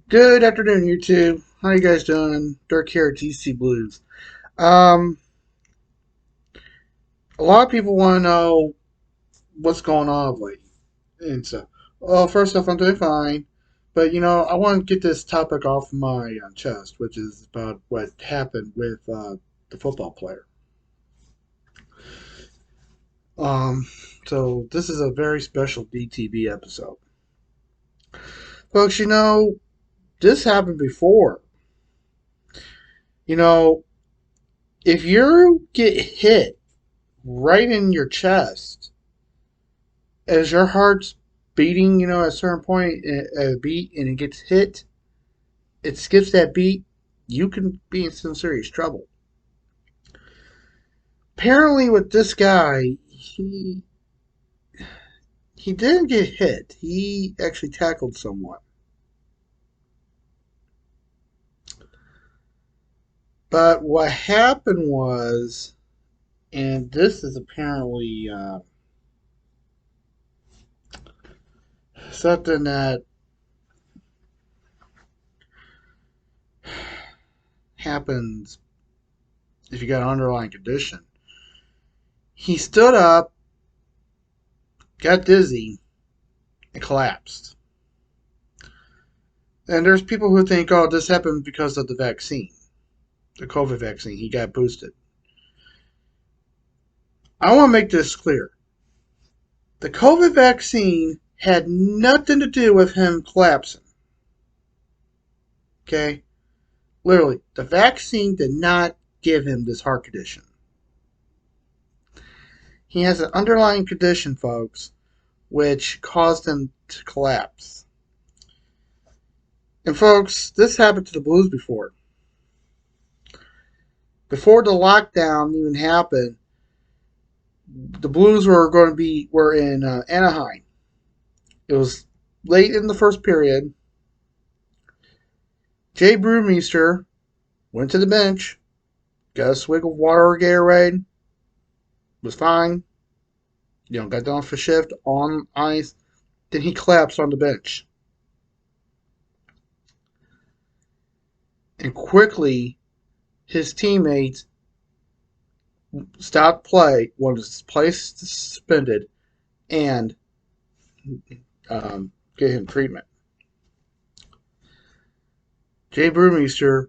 Good afternoon, YouTube. How you guys doing? Dirk here at GC Blues. Um, a lot of people want to know what's going on lately, and so, well, first off, I'm doing fine, but I want to get this topic off my chest, which is about what happened with the football player. Um, so this is a very special DTV episode, folks. This happened before. You know, if you get hit right in your chest as your heart's beating, at a certain point, a beat, and it gets hit, it skips that beat, you can be in some serious trouble. Apparently, with this guy, he didn't get hit. He actually tackled someone. But what happened was, and this is apparently something that happens if you got an underlying condition. He stood up, got dizzy, and collapsed. And there's people who think, oh, this happened because of the vaccine, the COVID vaccine. He got boosted. I want to make this clear. The COVID vaccine had nothing to do with him collapsing. Okay? Literally, the vaccine did not give him this heart condition. He has an underlying condition, folks, which caused him to collapse. And folks, this happened to the Blues before. Before the lockdown even happened, the Blues were in Anaheim. It was late in the first period. Jay Brewmeister went to the bench, got a swig of water or Gatorade, was fine. Got done for shift on ice. Then he collapsed on the bench. And quickly, his teammates stopped play, wanted his play suspended, and get him treatment. Jay Brewmeister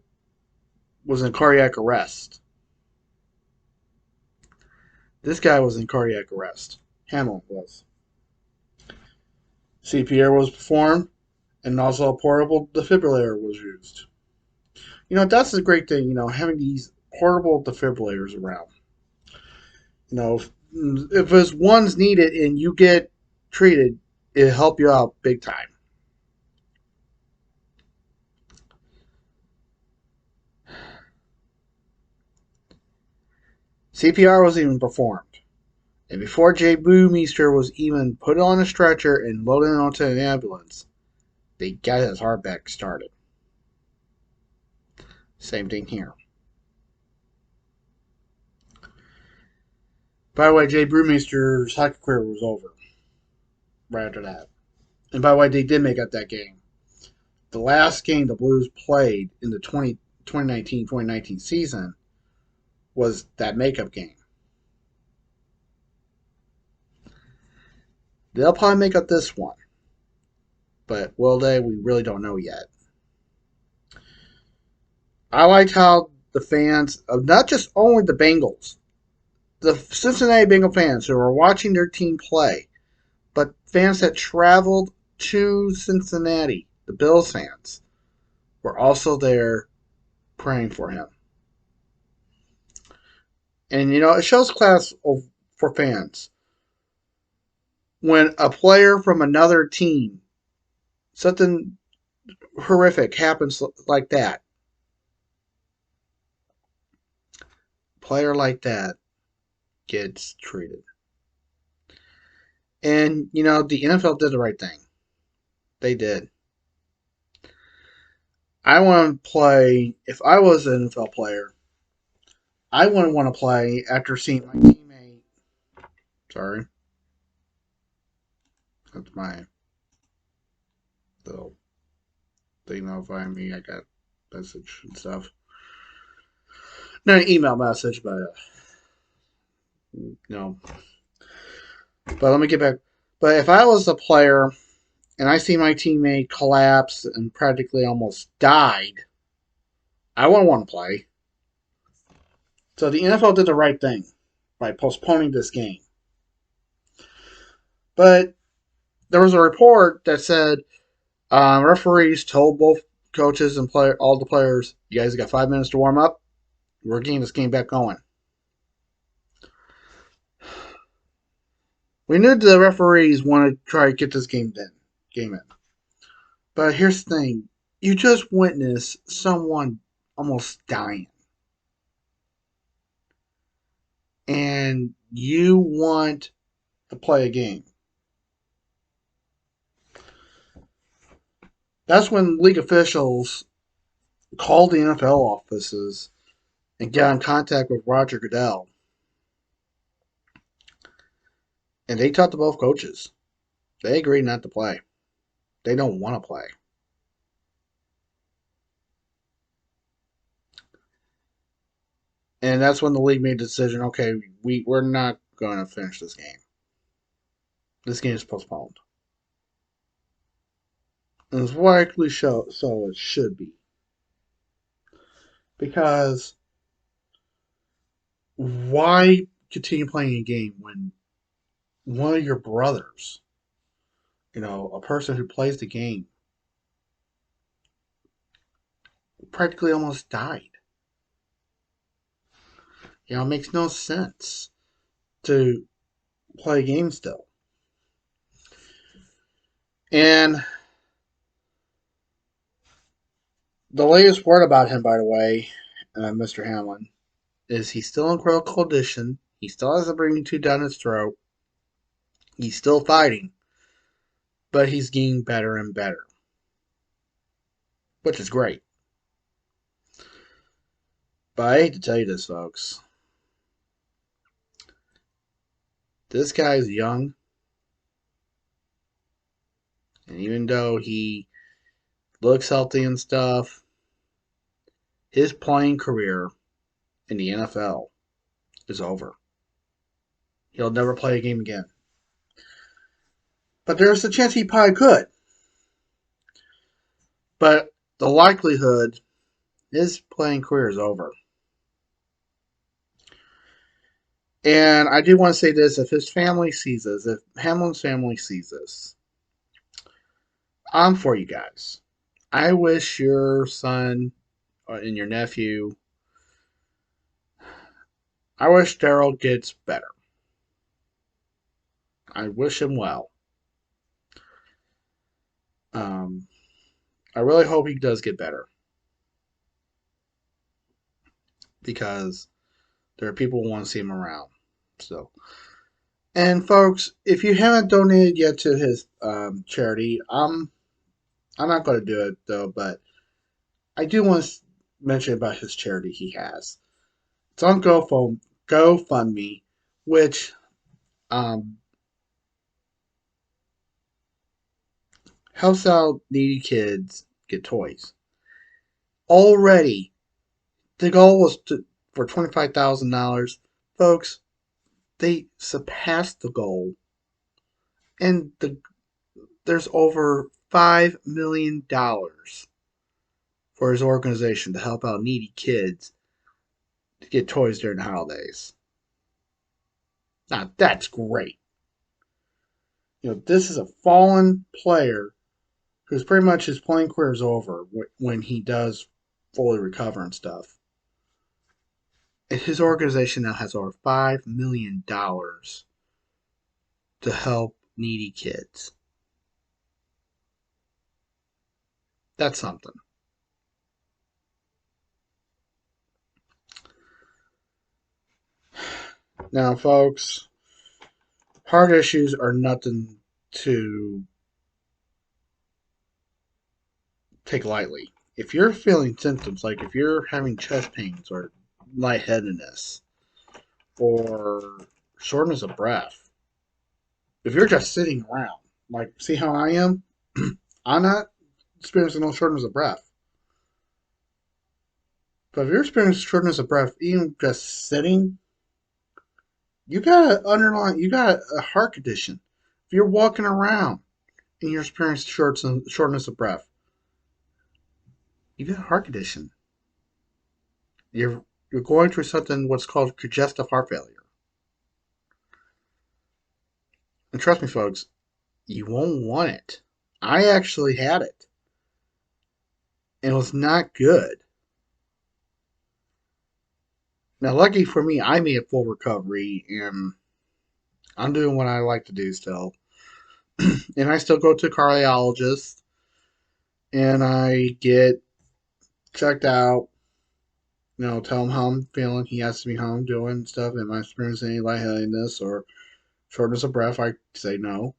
was in cardiac arrest. This guy was in cardiac arrest. Hamlin was. CPR was performed, and also a portable defibrillator was used. That's the great thing, having these portable defibrillators around. If there's one's needed and you get treated, it'll help you out big time. CPR was even performed. And before Jay Brewmeister was even put on a stretcher and loaded onto an ambulance, they got his heart back started. Same thing here. By the way, Jay Brewmeister's hockey career was over right after that. And by the way, they did make up that game. The last game the Blues played in the 2019 season was that makeup game. They'll probably make up this one. But will they? We really don't know yet. I liked how the fans of not just only the Bengals, the Cincinnati Bengal fans who were watching their team play, but fans that traveled to Cincinnati, the Bills fans, were also there praying for him. And, it shows class for fans. When a player from another team, something horrific happens like that, player like that gets treated. And, the NFL did the right thing. They did. I want to play, if I was an NFL player, I wouldn't want to play after seeing my teammate. Sorry. That's my little They notify me. I got message and stuff. Not an email message, but you know. But let me get back. But if I was a player and I see my teammate collapse and practically almost died, I wouldn't want to play. So the NFL did the right thing by postponing this game. But there was a report that said referees told both coaches and all the players, "You guys got 5 minutes to warm up. We're getting this game back going." We knew the referees wanted to try to get this game in. But here's the thing: you just witnessed someone almost dying, and you want to play a game. That's when league officials called the NFL offices and got in contact with Roger Goodell. And they talked to both coaches. They agreed not to play. They don't want to play. And that's when the league made the decision, okay, we're not going to finish this game. This game is postponed. And it's rightly so it should be. Because why continue playing a game when one of your brothers, a person who plays the game, practically almost died? It makes no sense to play a game still. And the latest word about him, by the way, Mr. Hamlin, is he's still in critical condition. He still has a breathing tube down his throat. He's still fighting, but he's getting better and better, which is great. But I hate to tell you this, folks. This guy's young, and even though he looks healthy and stuff, his playing career in the NFL is over. He'll never play a game again. But there's a chance he probably could. But the likelihood, his playing career is over. And I do want to say this: if his family sees this, if Hamlin's family sees this, I'm for you guys. I wish your son and your nephew, I wish Daryl gets better. I wish him well. I really hope he does get better. Because there are people who want to see him around. So, and folks, if you haven't donated yet to his charity, I'm not going to do it though, but I do want to mention about his charity he has. It's on GoFundMe, which helps out needy kids get toys. Already, the goal was for $25,000. Folks, they surpassed the goal, and there's over $5 million for his organization to help out needy kids to get toys during the holidays. Now that's great. This is a fallen player who's pretty much his playing career is over when he does fully recover and stuff. And his organization now has over $5 million to help needy kids. That's something. Now, folks, heart issues are nothing to take lightly. If you're feeling symptoms, like if you're having chest pains or lightheadedness or shortness of breath, if you're just sitting around, like see how I am, I'm not experiencing no shortness of breath. But if you're experiencing shortness of breath, even just sitting, you got a heart condition. If you're walking around and you're experiencing shortness of breath, you got a heart condition. You're going through something what's called congestive heart failure. And trust me, folks, you won't want it. I actually had it. And it was not good. Now, lucky for me, I made a full recovery, and I'm doing what I like to do still. And I still go to a cardiologist, and I get checked out. Tell him how I'm feeling. He asks me how I'm doing, stuff. Am I experiencing any lightheadedness or shortness of breath? I say no.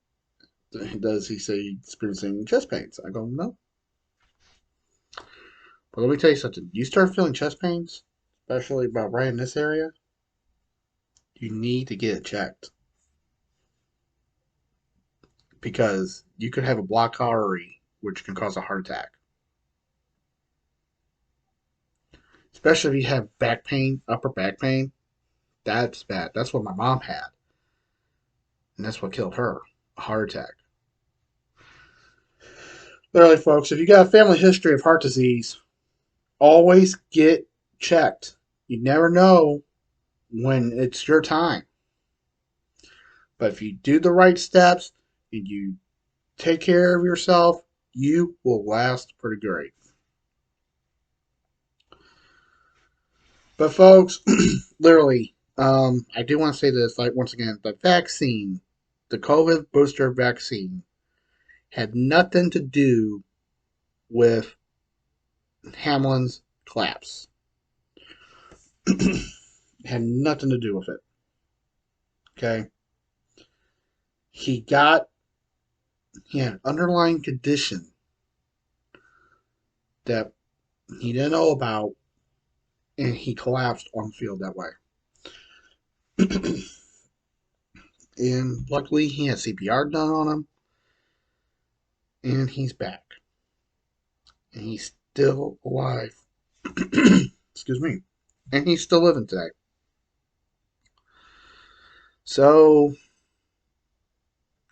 Does he say he's experiencing chest pains? I go no. But let me tell you something. You start feeling chest pains, especially about right in this area, you need to get it checked because you could have a blocked artery, which can cause a heart attack. Especially if you have back pain, upper back pain. That's bad. That's what my mom had, and that's what killed her, a heart attack. Literally, folks, if you got a family history of heart disease, always get checked. You never know when it's your time. But if you do the right steps and you take care of yourself, you will last pretty great. But folks, literally, I do want to say this, like once again, the vaccine, the COVID booster vaccine, had nothing to do with Hamlin's collapse. Had nothing to do with it. Okay, he had an underlying condition that he didn't know about, and he collapsed on the field that way. And luckily, he had CPR done on him, and he's back, and he's still alive. Excuse me, and he's still living today. So,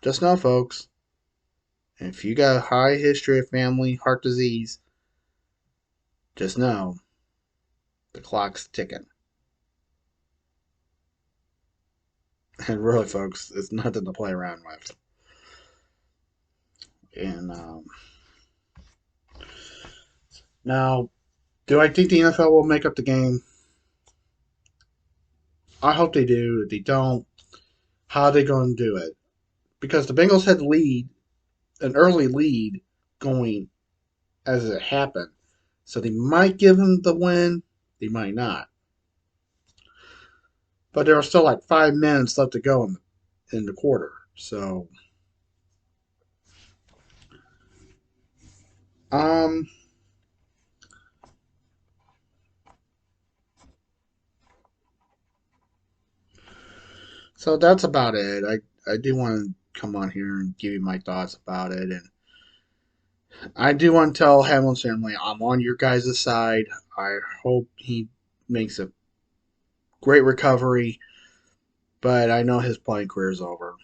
just know, folks, if you got a high history of family heart disease, just know the clock's ticking. And really, folks, it's nothing to play around with. And now, do I think the NFL will make up the game? I hope they do. If they don't, how are they going to do it? Because the Bengals had an early lead going as it happened. So they might give him the win, they might not. But there are still like 5 minutes left to go in the quarter. Um, so that's about it. I do want to come on here and give you my thoughts about it, and I do want to tell Hamlin's family I'm on your guys' side. I hope he makes a great recovery, but I know his playing career is over.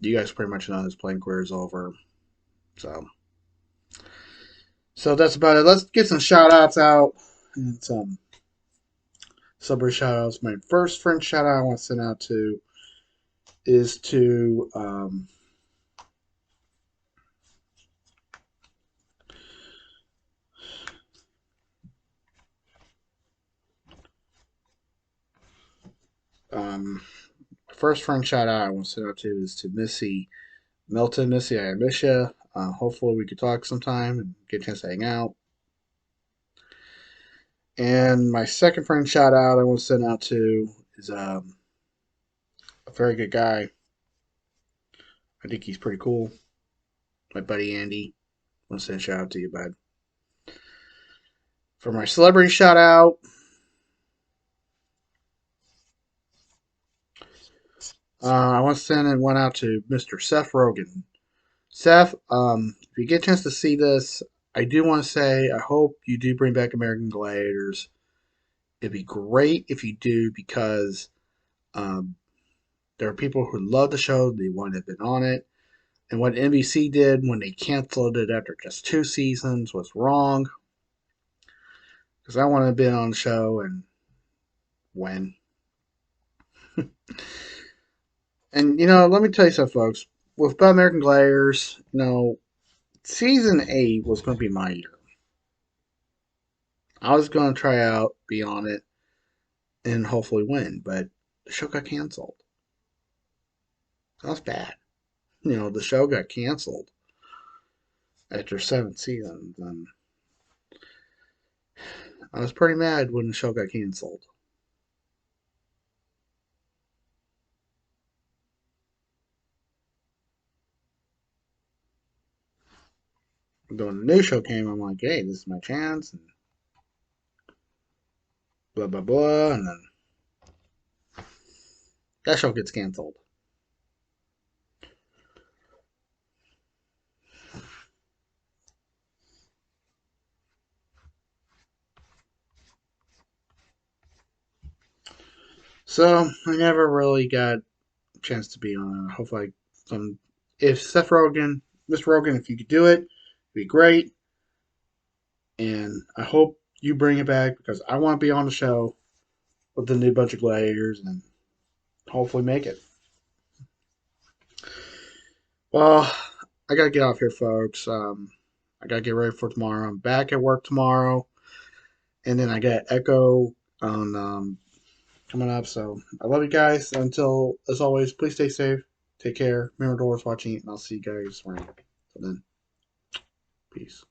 You guys pretty much know his playing career is over. So, so that's about it. Let's get some shout outs out and some subway shout outs. My first friend shout out I want to send out to is to um, first friend shout out I want to send out to is to Missy Milton. Missy, I miss you. Hopefully we could talk sometime and get a chance to hang out. And my second friend shout out I want to send out to is a very good guy. I think he's pretty cool. My buddy Andy. I want to send a shout out to you, bud. For my celebrity shout out, I want to send one out to Mr. Seth Rogan. Seth, if you get a chance to see this, I do want to say I hope you do bring back American Gladiators. It'd be great if you do because um, there are people who love the show. They want to have been on it. And what NBC did when they canceled it after just 2 seasons was wrong. Because I want to have been on the show and win. And let me tell you something, folks. With American Gladiators, season 8 was going to be my year. I was going to try out, be on it, and hopefully win. But the show got canceled. That was bad. The show got canceled after 7 seasons, and I was pretty mad when the show got canceled. But when the new show came, I'm like, hey, this is my chance, and blah blah blah, and then that show gets canceled. So I never really got a chance to be on it. Hopefully, if Seth Rogan, Mr. Rogan, if you could do it, it'd be great. And I hope you bring it back because I want to be on the show with the new bunch of gladiators and hopefully make it. Well, I gotta get off here, folks. I gotta get ready for tomorrow. I'm back at work tomorrow, and then I got Echo on coming up. So I love you guys. Until as always, please stay safe. Take care. Remember to always watching, and I'll see you guys around. So then, peace.